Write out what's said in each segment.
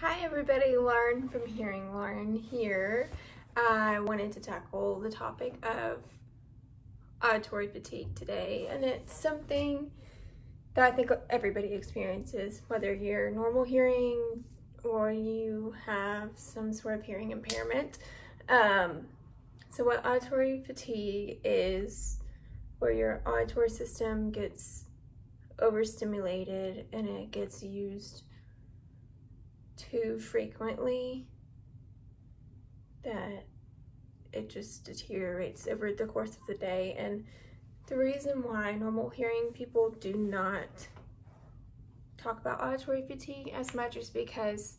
Hi everybody, Lauren from Hearing Lauren here. I wanted to tackle the topic of auditory fatigue today, and it's something that I think everybody experiences, whether you're normal hearing or you have some sort of hearing impairment. So what auditory fatigue is, where your auditory system gets overstimulated and it gets used too frequently, that it just deteriorates over the course of the day. And the reason why normal hearing people do not talk about auditory fatigue as much is because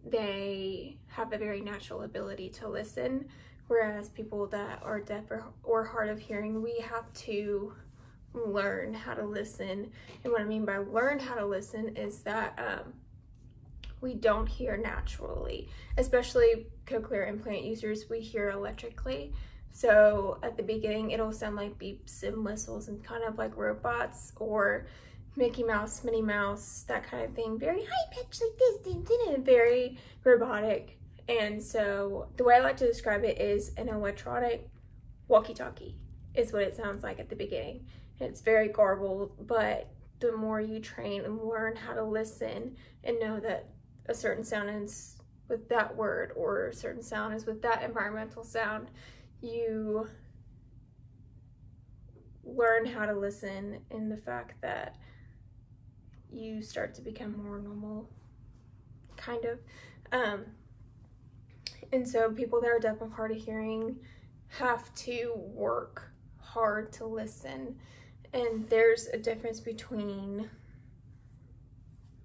they have a very natural ability to listen, whereas people that are deaf or hard of hearing, we have to learn how to listen. And what I mean by learn how to listen is that we don't hear naturally, especially cochlear implant users. We hear electrically. So at the beginning, it'll sound like beeps and whistles and kind of like robots or Mickey Mouse, Minnie Mouse, that kind of thing. Very high pitched like this, very robotic. And so the way I like to describe it is an electronic walkie-talkie is what it sounds like at the beginning. It's very garbled, but the more you train and learn how to listen and know that a certain sound is with that word or a certain sound is with that environmental sound, you learn how to listen, in the fact that you start to become more normal, kind of. And so people that are deaf and hard of hearing have to work hard to listen. And there's a difference between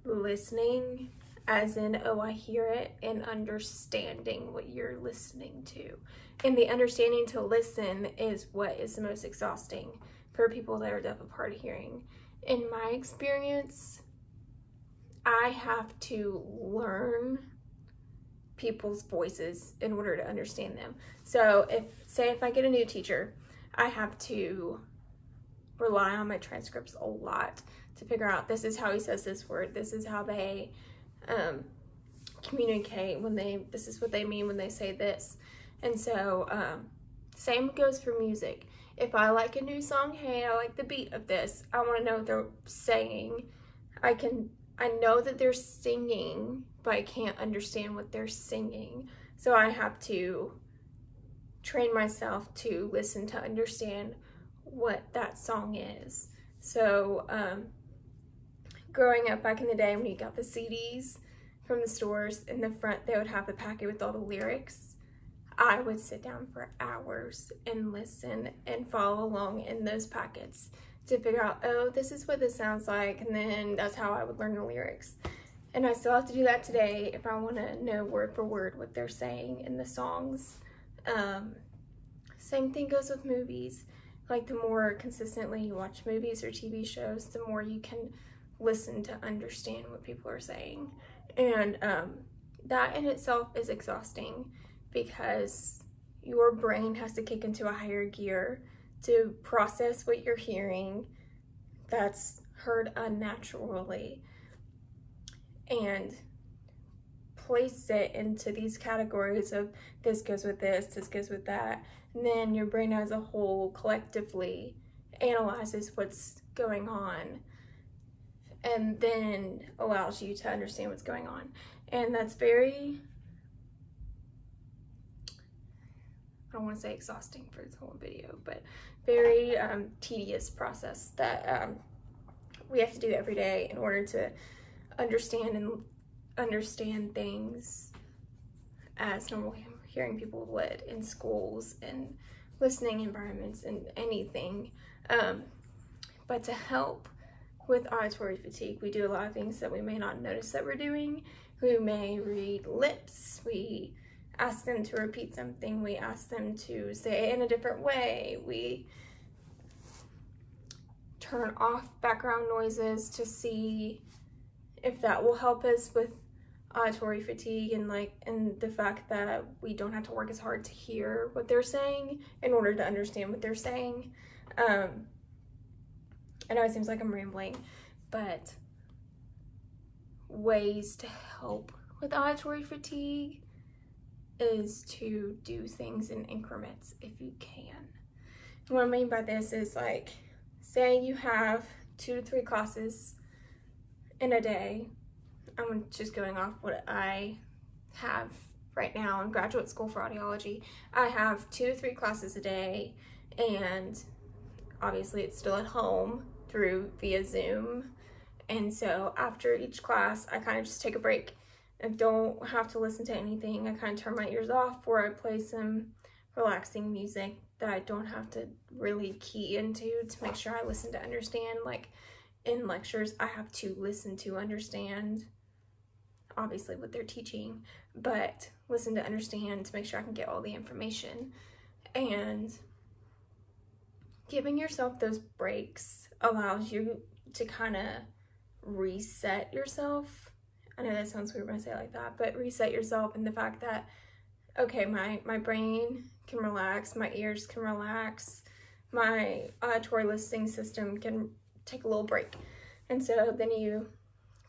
listening, as in, oh, I hear it, and understanding what you're listening to. And the understanding to listen is what is the most exhausting for people that are deaf and hard of hearing. In my experience, I have to learn people's voices in order to understand them. So if I get a new teacher, I have to rely on my transcripts a lot to figure out, this is how he says this word, this is how they communicate when this is what they mean when they say this. And so same goes for music. If I like a new song, hey, I like the beat of this, I want to know what they're saying. I know that they're singing, but I can't understand what they're singing. So I have to train myself to listen to understand what that song is. So growing up back in the day, when you got the CDs from the stores, in the front they would have the packet with all the lyrics. I would sit down for hours and listen and follow along in those packets to figure out, oh, this is what this sounds like, and then that's how I would learn the lyrics. And I still have to do that today if I want to know word for word what they're saying in the songs. Same thing goes with movies. Like, the more consistently you watch movies or TV shows, the more you can listen to understand what people are saying. And that in itself is exhausting, because your brain has to kick into a higher gear to process what you're hearing that's heard unnaturally and place it into these categories of, this goes with this goes with that. And then your brain as a whole collectively analyzes what's going on and then allows you to understand what's going on. And that's very, I don't want to say exhausting for this whole video, but very tedious process that we have to do every day in order to understand things as normal hearing people would in schools and listening environments and anything. But to help with auditory fatigue, we do a lot of things that we may not notice that we're doing. We may read lips, we ask them to repeat something, we ask them to say it in a different way, we turn off background noises to see if that will help us with auditory fatigue, and the fact that we don't have to work as hard to hear what they're saying in order to understand what they're saying. I know it seems like I'm rambling, but ways to help with auditory fatigue is to do things in increments if you can. What I mean by this is, like, say you have 2 to 3 classes in a day. I'm just going off what I have right now in graduate school for audiology. I have 2 to 3 classes a day, and obviously it's still at home via Zoom. And so after each class, I kind of just take a break and don't have to listen to anything. I kind of turn my ears off, or I play some relaxing music that I don't have to really key into to make sure I listen to understand. Like in lectures, I have to listen to understand, obviously, what they're teaching, but listen to understand to make sure I can get all the information. And giving yourself those breaks allows you to kind of reset yourself. I know that sounds weird when I say it like that, but reset yourself in the fact that, okay, my brain can relax, my ears can relax, my auditory listening system can take a little break. And so then you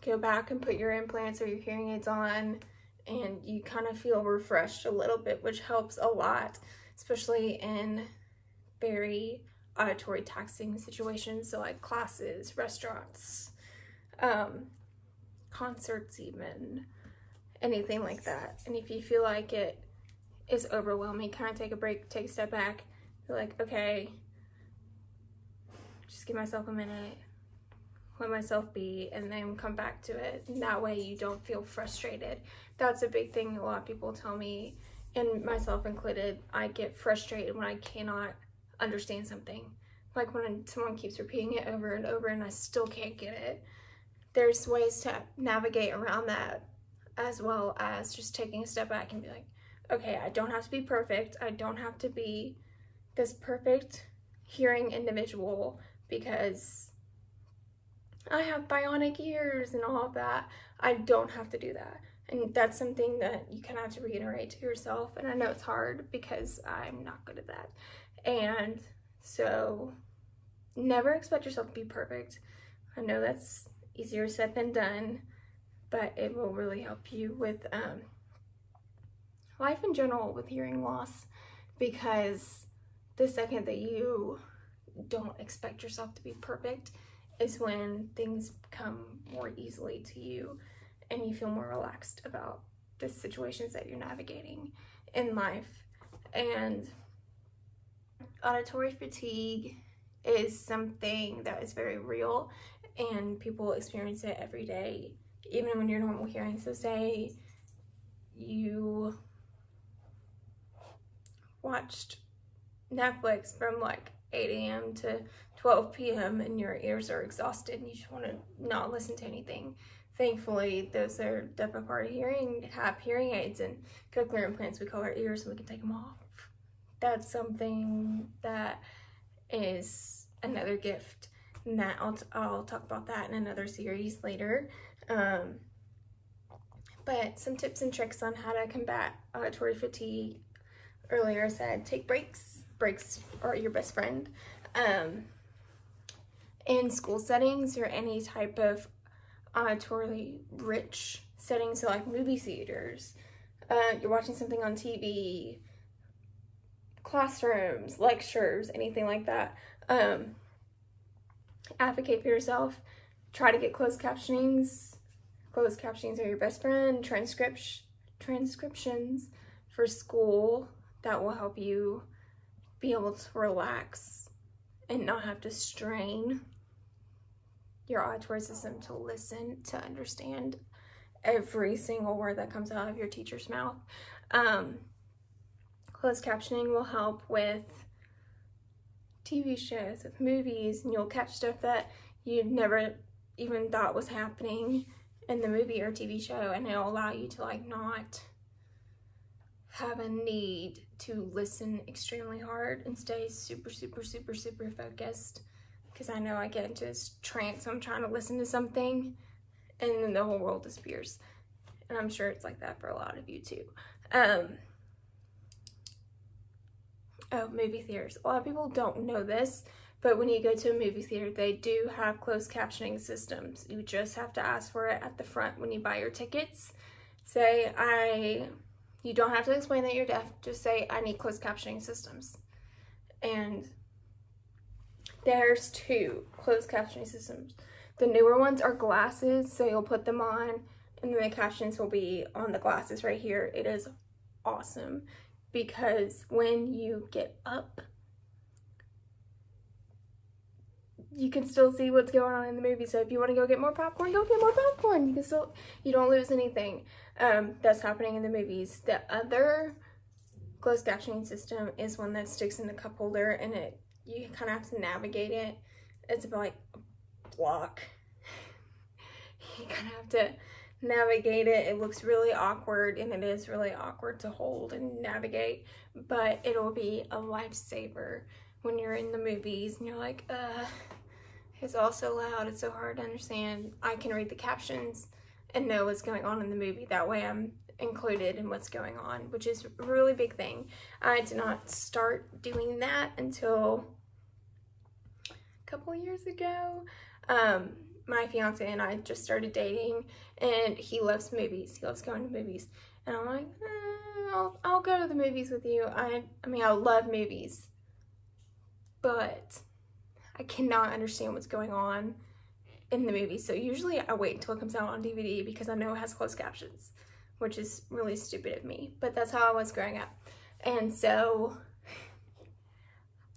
go back and put your implants or your hearing aids on, and you kind of feel refreshed a little bit, which helps a lot, especially in very auditory taxing situations. So like classes, restaurants, concerts, even anything like that. And if you feel like it is overwhelming, kind of take a break, take a step back, be like, okay, just give myself a minute, let myself be, and then come back to it. And that way you don't feel frustrated. That's a big thing a lot of people tell me, and myself included. I get frustrated when I cannot understand something. Like when someone keeps repeating it over and over and I still can't get it. There's ways to navigate around that, as well as just taking a step back and be like, okay, I don't have to be perfect. I don't have to be this perfect hearing individual because I have bionic ears and all of that. I don't have to do that. And that's something that you kind of have to reiterate to yourself. And I know it's hard because I'm not good at that. And so never expect yourself to be perfect. I know that's easier said than done, but it will really help you with life in general with hearing loss, because the second that you don't expect yourself to be perfect is when things come more easily to you and you feel more relaxed about the situations that you're navigating in life. And auditory fatigue is something that is very real, and people experience it every day, even when you're normal hearing. So say you watched Netflix from like 8 a.m. to 12 p.m. and your ears are exhausted and you just want to not listen to anything. Thankfully, those that are deaf and hard of hearing have hearing aids and cochlear implants. We call our ears so we can take them off. That's something that is another gift, and that I'll talk about that in another series later. But some tips and tricks on how to combat auditory fatigue. Earlier I said take breaks. Breaks are your best friend. In school settings or any type of auditory rich settings, so like movie theaters, you're watching something on TV, classrooms, lectures, anything like that, advocate for yourself. Try to get closed captionings. Closed captionings are your best friend. Transcriptions for school, that will help you be able to relax and not have to strain your auditory system to listen, to understand every single word that comes out of your teacher's mouth. Closed captioning will help with TV shows, with movies, and you'll catch stuff that you'd never even thought was happening in the movie or TV show, and it'll allow you to like not have a need to listen extremely hard and stay super focused. Because I know I get into this trance, I'm trying to listen to something and then the whole world disappears. And I'm sure it's like that for a lot of you too. Movie theaters. A lot of people don't know this, but when you go to a movie theater, they do have closed captioning systems. You just have to ask for it at the front when you buy your tickets. say you don't have to explain that you're deaf, just say I need closed captioning systems. And there's 2 closed captioning systems. The newer ones are glasses, so you'll put them on and then the captions will be on the glasses right here. It is awesome because when you get up, you can still see what's going on in the movie. So if you want to go get more popcorn, go get more popcorn. You don't lose anything that's happening in the movies. The other closed captioning system is one that sticks in the cup holder, and you kind of have to navigate it. It's about like a block. You kind of have to navigate it. It looks really awkward, and it is really awkward to hold and navigate, but it'll be a lifesaver when you're in the movies and you're like, it's all so loud, it's so hard to understand. I can read the captions and know what's going on in the movie. That way I'm included in what's going on, which is a really big thing. I did not start doing that until a couple of years ago. My fiance and I just started dating, and he loves movies. He loves going to movies. And I'm like, I'll go to the movies with you. I mean, I love movies, but I cannot understand what's going on in the movie. So usually I wait until it comes out on DVD because I know it has closed captions, which is really stupid of me, but that's how I was growing up. And so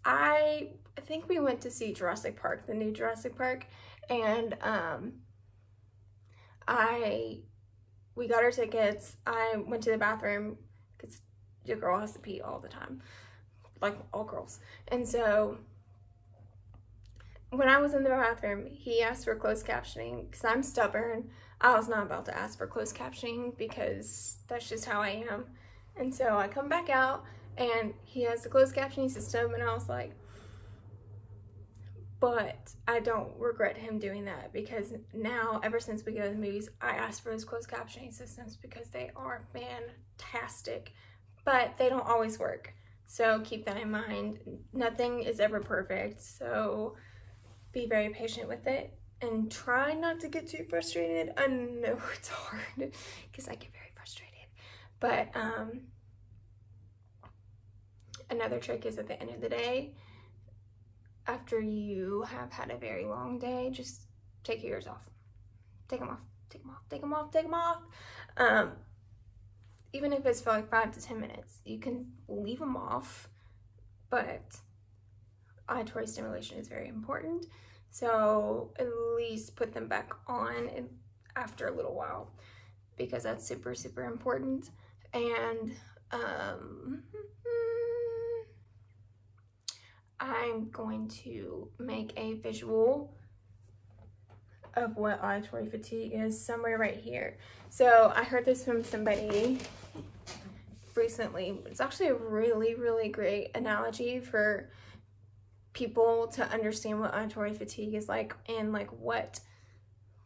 I think we went to see Jurassic Park, the new Jurassic Park, and we got our tickets. I went to the bathroom because your girl has to pee all the time, like all girls. And so when I was in the bathroom, he asked for closed captioning because I'm stubborn. I was not about to ask for closed captioning because that's just how I am. And so I come back out and he has the closed captioning system, and I was like, but I don't regret him doing that because now, ever since we go to the movies, I ask for those closed captioning systems because they are fantastic, but they don't always work. So keep that in mind. Nothing is ever perfect, so be very patient with it and try not to get too frustrated. I know it's hard because I get very frustrated, but another trick is at the end of the day, after you have had a very long day, just take your ears off. Take them off, take them off, take them off, take them off. Even if it's for like 5 to 10 minutes, you can leave them off, but auditory stimulation is very important. So at least put them back on after a little while because that's super, super important. And I'm going to make a visual of what auditory fatigue is somewhere right here. So I heard this from somebody recently. It's actually a really, really great analogy for people to understand what auditory fatigue is like and like what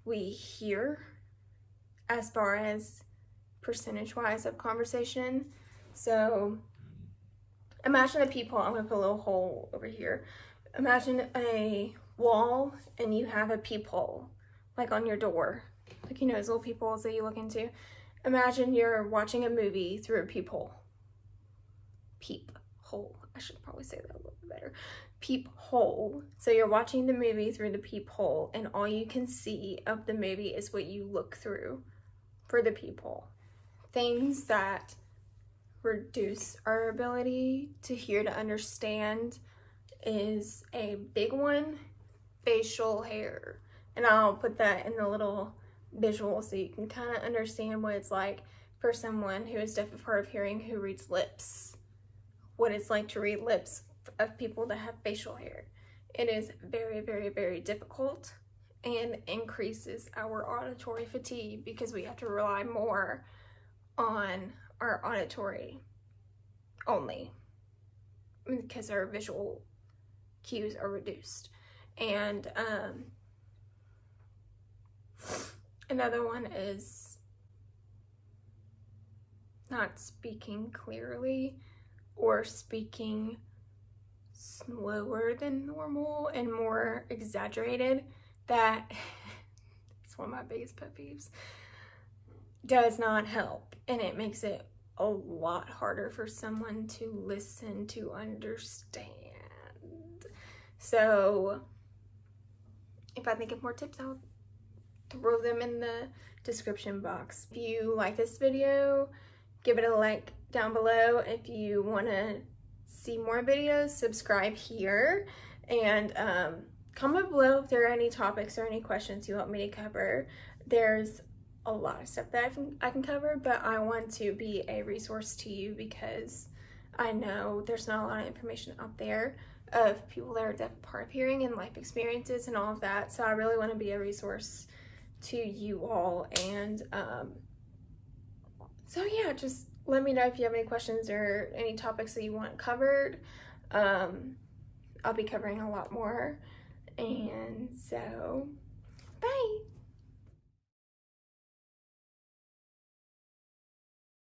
we hear as far as percentage-wise of conversation. So imagine a peephole. I'm gonna put a little hole over here. Imagine a wall and you have a peephole, like on your door. Like, you know, those little peepholes that you look into. Imagine you're watching a movie through a peephole. Peephole. I should probably say that a little bit better. Peephole. So you're watching the movie through the peephole, and all you can see of the movie is what you look through for the peephole. Things that reduce our ability to hear, to understand, is a big one, facial hair. And I'll put that in the little visual so you can kind of understand what it's like for someone who is deaf of hard of hearing who reads lips, what it's like to read lips of people that have facial hair. It is very, very, very difficult and increases our auditory fatigue because we have to rely more on our auditory only because our visual cues are reduced. And another one is not speaking clearly or speaking slower than normal and more exaggerated. That it's one of my biggest pet peeves. does not help, and it makes it a lot harder for someone to listen, to understand. So if I think of more tips, I'll throw them in the description box. If you like this video, give it a like down below. If you want to see more videos, subscribe here, and comment below if there are any topics or any questions you want me to cover. There's a lot of stuff that I can cover, but I want to be a resource to you because I know there's not a lot of information out there of people that are deaf, hard of hearing, and life experiences and all of that. So I really want to be a resource to you all. And so yeah, just let me know if you have any questions or any topics that you want covered. I'll be covering a lot more. And so, bye.